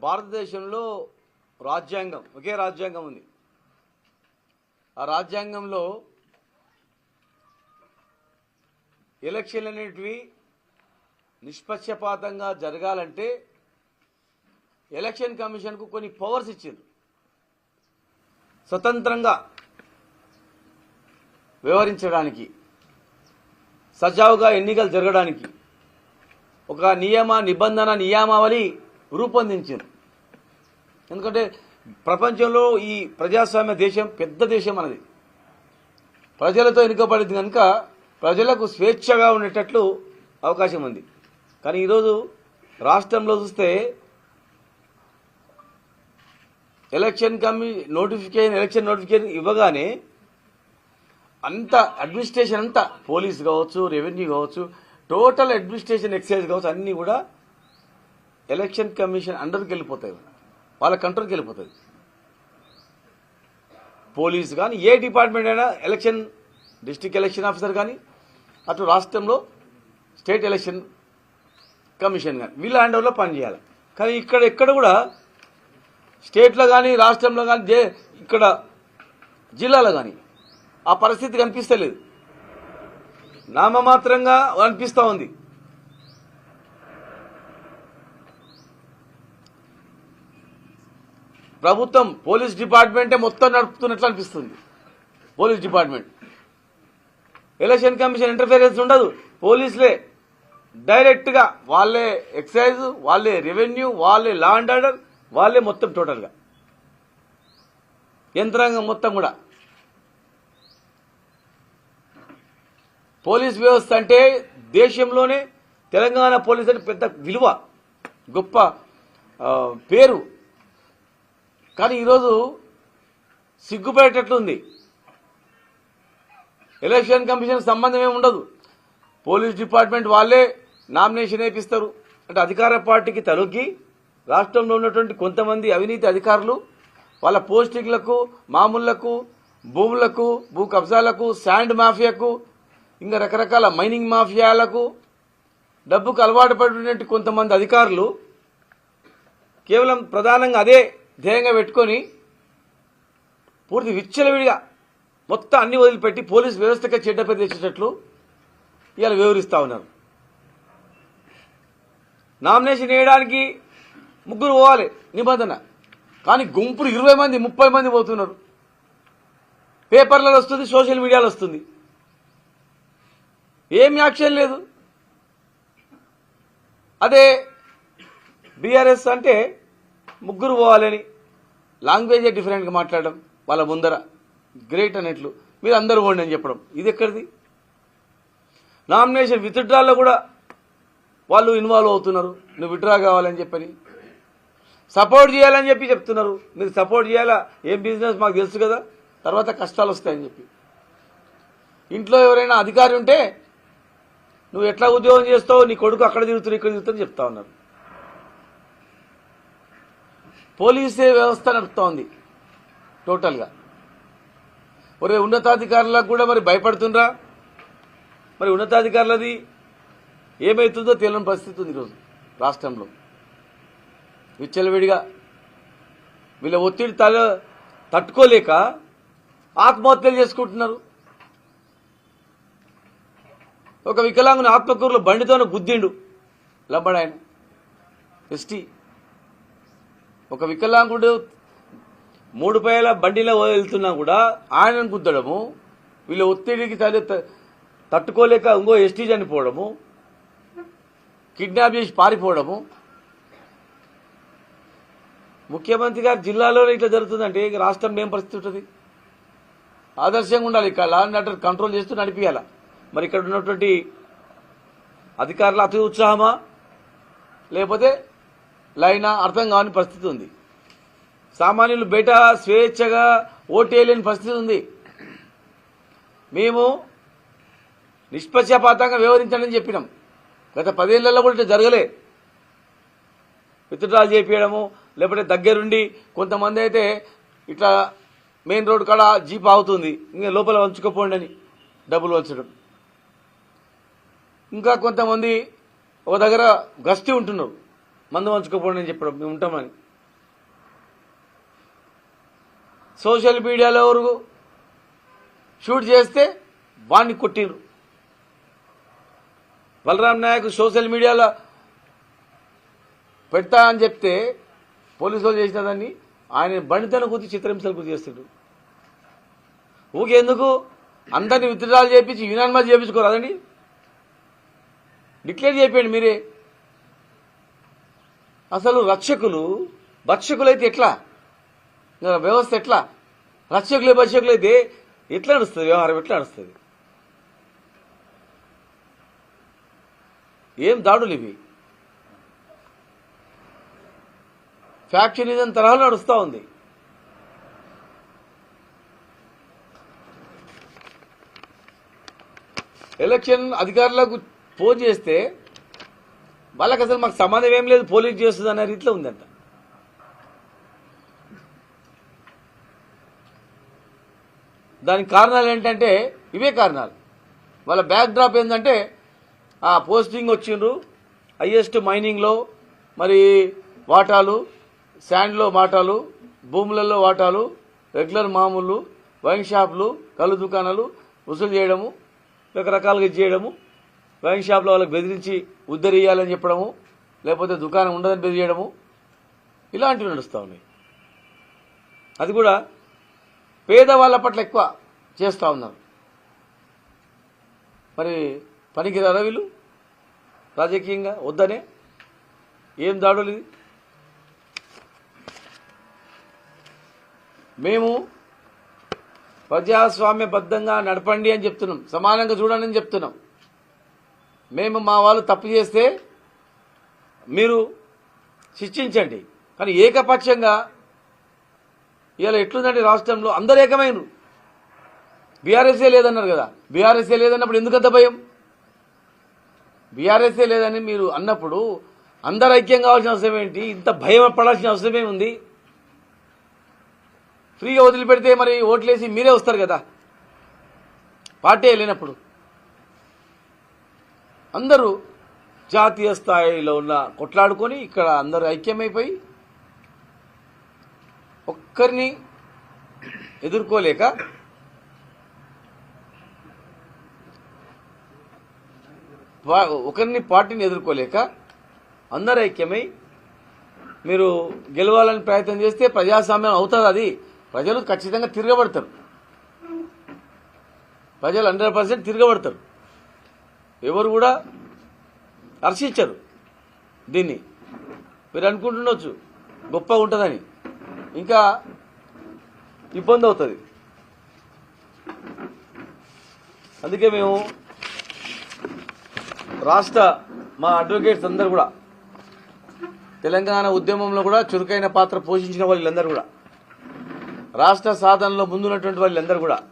భారతదేశంలో రాజ్యాంగం ఒకే రాజ్యాంగం ఉంది. ఆ రాజ్యాంగంలో ఎలక్షన్లు అనేటివి నిష్పక్షపాతంగా జరగాలంటే ఎలక్షన్ కమిషన్కు కొన్ని పవర్స్ ఇచ్చారు. స్వతంత్రంగా వ్యవహరించడానికి, సజావుగా ఎన్నికలు జరగడానికి ఒక నిబంధనావళి రూపొందించారు. ఎందుకంటే ప్రపంచంలో ఈ ప్రజాస్వామ్య దేశం పెద్ద దేశం అనేది ప్రజలతో ఎన్నుకోబడింది కనుక ప్రజలకు స్వేచ్ఛగా ఉండేటట్లు అవకాశం ఉంది. కానీ ఈరోజు రాష్ట్రంలో చూస్తే ఎలక్షన్ నోటిఫికేషన్ ఇవ్వగానే అంత అడ్మినిస్ట్రేషన్ అంతా పోలీస్ కావచ్చు, రెవెన్యూ కావచ్చు, టోటల్ అడ్మినిస్ట్రేషన్ ఎక్సైజ్ కావచ్చు, అన్నీ కూడా ఎలక్షన్ కమిషన్ అండర్కి వెళ్ళిపోతాయి, వాళ్ళ కంట్రోల్కి వెళ్ళిపోతుంది. పోలీసు కానీ ఏ డిపార్ట్మెంట్ అయినా డిస్ట్రిక్ట్ ఎలక్షన్ ఆఫీసర్ కానీ అటు రాష్ట్రంలో స్టేట్ ఎలక్షన్ కమిషన్ కానీ వీళ్ళ హ్యాండ్ ఓవర్లో పనిచేయాలి. కానీ ఎక్కడ కూడా స్టేట్లో కానీ రాష్ట్రంలో కానీ ఇక్కడ జిల్లాలో కానీ ఆ పరిస్థితి కనిపిస్తలేదు, నామమాత్రంగా అనిపిస్తూ ఉంది. ప్రభుత్వం పోలీస్ డిపార్ట్మెంటే మొత్తం నడుపుతున్నట్లు అనిపిస్తుంది. Police department election commission interference ఉండదు, పోలీసులే డైరెక్ట్గా వాళ్ళే ఎక్సైజ్, వాళ్ళే రెవెన్యూ, వాళ్ళే లా అండ్ ఆర్డర్, వాళ్ళే మొత్తం టోటల్గా యంత్రాంగం మొత్తం కూడా. పోలీస్ వ్యవస్థ అంటే దేశంలోనే తెలంగాణ పోలీస్ అంటే పెద్ద విలువ, గొప్ప పేరు. కానీ ఈరోజు సిగ్గుపడేటట్లుంది. ఎలక్షన్ కమిషన్ సంబంధం ఏమి ఉండదు, పోలీస్ డిపార్ట్మెంట్ వాళ్ళే నామినేషన్ వేపిస్తారు. అంటే అధికార పార్టీకి తలొగ్గి రాష్ట్రంలో ఉన్నటువంటి కొంతమంది అవినీతి అధికారులు వాళ్ళ పోస్టింగ్లకు, మామూళ్లకు, భూములకు, భూ కబ్జాలకు, శాండ్ మాఫియాకు, ఇంకా రకరకాల మైనింగ్ మాఫియాలకు డబ్బుకు అలవాటు పడినటువంటి కొంతమంది అధికారులు కేవలం ప్రధానంగా అదే ధ్యేయంగా పెట్టుకొని పూర్తి విచ్చలవిడిగా మొత్తం అన్ని వదిలిపెట్టి పోలీస్ వ్యవస్థకే చెడ్డ పేరు తెచ్చేటట్లు ఇవాళ వివరిస్తూ ఉన్నారు. నామినేషన్ వేయడానికి 3 పోవాలి నిబంధన, కానీ గుంపులు 20 మంది 30 మంది పోతున్నారు. పేపర్లలో వస్తుంది, సోషల్ మీడియాలో వస్తుంది, ఏం యాక్షన్ లేదు. అదే బీఆర్ఎస్ అంటే 3 పోవాలని లాంగ్వేజే డిఫరెంట్గా మాట్లాడడం, వాళ్ళ ముందర గ్రేట్ అనేట్లు మీరు అందరూ పోండి అని చెప్పడం, ఇది ఎక్కడిది? నామినేషన్ విత్డ్రాల్లో కూడా వాళ్ళు ఇన్వాల్వ్ అవుతున్నారు. నువ్వు విత్డ్రా కావాలని చెప్పని సపోర్ట్ చేయాలని చెప్పి చెప్తున్నారు. మీరు సపోర్ట్ చేయాలా, ఏం బిజినెస్ మాకు తెలుసు కదా, తర్వాత కష్టాలు వస్తాయని చెప్పి. ఇంట్లో ఎవరైనా అధికారి ఉంటే నువ్వు ఎట్లా ఉద్యోగం చేస్తావు, నీ కొడుకు అక్కడ తిరుగుతారు ఇక్కడ తిరుగుతారని చెప్తా ఉన్నారు. పోలీసే వ్యవస్థ నడుపుతా ఉంది టోటల్గా. ఒరే ఉన్నతాధికారులకు కూడా మరి భయపడుతుండ్రా? మరి ఉన్నతాధికారులది ఏమవుతుందో తెలియని పరిస్థితి ఉంది ఈరోజు రాష్ట్రంలో. విచ్చలవిడిగా వీళ్ళ ఒత్తిడి తట్టుకోలేక ఆత్మహత్యలు చేసుకుంటున్నారు. ఒక వికలాంగుని ఆత్మకూరులో బండితోనే గుద్దిండు లబ్బడాయన ఎస్టీ. ఒక వికలాంగుడు 3 పైల బండిలో వెళ్తున్నా కూడా ఆయనను గుద్దడము, వీళ్ళ ఒత్తిడికి తట్టుకోలేక ఇంకో ఎస్టీ చనిపోవడము, కిడ్నాప్ చేసి పారిపోవడము. ముఖ్యమంత్రి గారు జిల్లాలోనే ఇట్లా జరుగుతుందంటే ఇక రాష్ట్రంలో ఏం పరిస్థితి ఉంటుంది? ఆదర్శంగా ఉండాలి, ఇక్కడ లా అండ్ ఆర్డర్ కంట్రోల్ చేస్తూ నడిపియాల. మరి ఇక్కడ ఉన్నటువంటి అధికారుల అతి ఉత్సాహమా లేకపోతే లైనా అర్థం కాని పరిస్థితి ఉంది. సామాన్యులు బయట స్వేచ్ఛగా ఓటేయలేని పరిస్థితి ఉంది. మేము నిష్పక్షపాతంగా వ్యవహరించాలని చెప్పినాం. గత 10 ఏళ్లలో కూడా ఇట్లా జరగలే. విత్డ్రాల్ చేయించడము, లేకపోతే దగ్గరుండి కొంతమంది అయితే ఇట్లా మెయిన్ రోడ్ కాడ జీప్ ఆగుతుంది, ఇంకా లోపల వంచుకోపోండి అని డబ్బులు వంచడం. ఇంకా కొంతమంది ఒక దగ్గర గస్తీ ఉంటున్నారు, మందు వంచుకోపోండి అని చెప్పడం, మేము ఉంటామని. సోషల్ మీడియాలో ఎవరు షూట్ చేస్తే వాడిని కొట్టిరు. బలరాం నాయక్ సోషల్ మీడియాలో పెడతా అని చెప్తే పోలీసు వాళ్ళు చేసిన దాన్ని ఆయన బండితనం గురించి చిత్రహింసలు గుర్తు చేస్తాడు. ఊకెందుకు అందరినీ విత్డ్రాలు చేయించి యునానిమస్ చేయించుకోరు అదండి, డిక్లేర్ చేయండి మీరే. అసలు భక్షకులైతే ఎట్లా, వ్యవస్థ ఎట్లా? భక్షకులైతే ఎట్లా నడుస్తుంది వ్యవహారం, ఎట్లా నడుస్తుంది? ఏం దాడులు ఇవి? ఫ్యాక్షనిజం తరహాలో నడుస్తూ ఉంది. ఎలక్షన్ అధికారులకు ఫోన్ చేస్తే వాళ్ళకి అసలు మాకు సంబంధం ఏం లేదు, పోలీస్ చేస్తుంది అనే రీతిలో ఉందంట. దానికి కారణాలు ఏంటంటే ఇవే కారణాలు. వాళ్ళ బ్యాక్ డ్రాప్ ఏంటంటే పోస్టింగ్ వచ్చిండ్రు, హైయెస్ట్ మైనింగ్లో మరి వాటాలు, శాండ్లో వాటాలు, భూములలో వాటాలు, రెగ్యులర్ మామూలు, వైన్ షాపులు, కళ్ళు దుకాణాలు వసూలు చేయడము, రకరకాలుగా చేయడము, వైన్ షాప్లో వాళ్ళకి బెదిరించి ఉద్ధరియాలని చెప్పడము, లేకపోతే దుకాణం ఉండదని బెదిరియడము, ఇలాంటివి నడుస్తూ ఉన్నాయి. అది కూడా పేదవాళ్ళ పట్ల ఎక్కువ చేస్తూ ఉన్నారు. మరి పనికిరారా వీళ్ళు రాజకీయంగా? వద్దనే ఏం దాడులు ఇది? మేము ప్రజాస్వామ్యబద్ధంగా నడపండి అని చెప్తున్నాం, సమానంగా చూడండి అని చెప్తున్నాం. మేము మా వాళ్ళు తప్పు చేస్తే మీరు శిక్షించండి, కానీ ఏకపక్షంగా ఇవాళ ఎట్లుందంటే రాష్ట్రంలో అందరు ఏకమైనరు. బీఆర్ఎస్ఏ లేదన్నారు కదా, బీఆర్ఎస్ఏ లేదన్నప్పుడు ఎందుకంత భయం? బీఆర్ఎస్ఏ లేదని మీరు అన్నప్పుడు అందరు ఐక్యం కావాల్సిన అవసరం ఏంటి? ఇంత భయం పడాల్సిన అవసరం ఏముంది? ఫ్రీగా వదిలిపెడితే మరి ఓట్లేసి మీరే వస్తారు కదా, పార్టీ లేనప్పుడు. అందరూ జాతీయ స్థాయిలో ఉన్న కొట్లాడుకొని ఇక్కడ అందరూ ఐక్యమైపోయి ఒక్కరిని ఎదుర్కోలేక పార్టీని ఎదుర్కోలేక అందరూ ఐక్యమై మీరు గెలవాలని ప్రయత్నం చేస్తే ప్రజాస్వామ్యం అవుతుంది. అది ప్రజలు ఖచ్చితంగా తిరగబడతారు, ప్రజలు 100% తిరగబడతారు. ఎవరు కూడా హర్షించరు దీన్ని. మీరు అనుకుంటుండొచ్చు గొప్పగా ఉంటుందని, ఇంకా ఇబ్బంది అవుతుంది. అందుకే మేము మా అడ్వకేట్స్ అందరూ కూడా తెలంగాణ ఉద్యమంలో కూడా చురుకైన పాత్ర పోషించిన వాళ్ళందరూ కూడా, రాష్ట్ర సాధనలో ముందున్నటువంటి వాళ్ళందరూ కూడా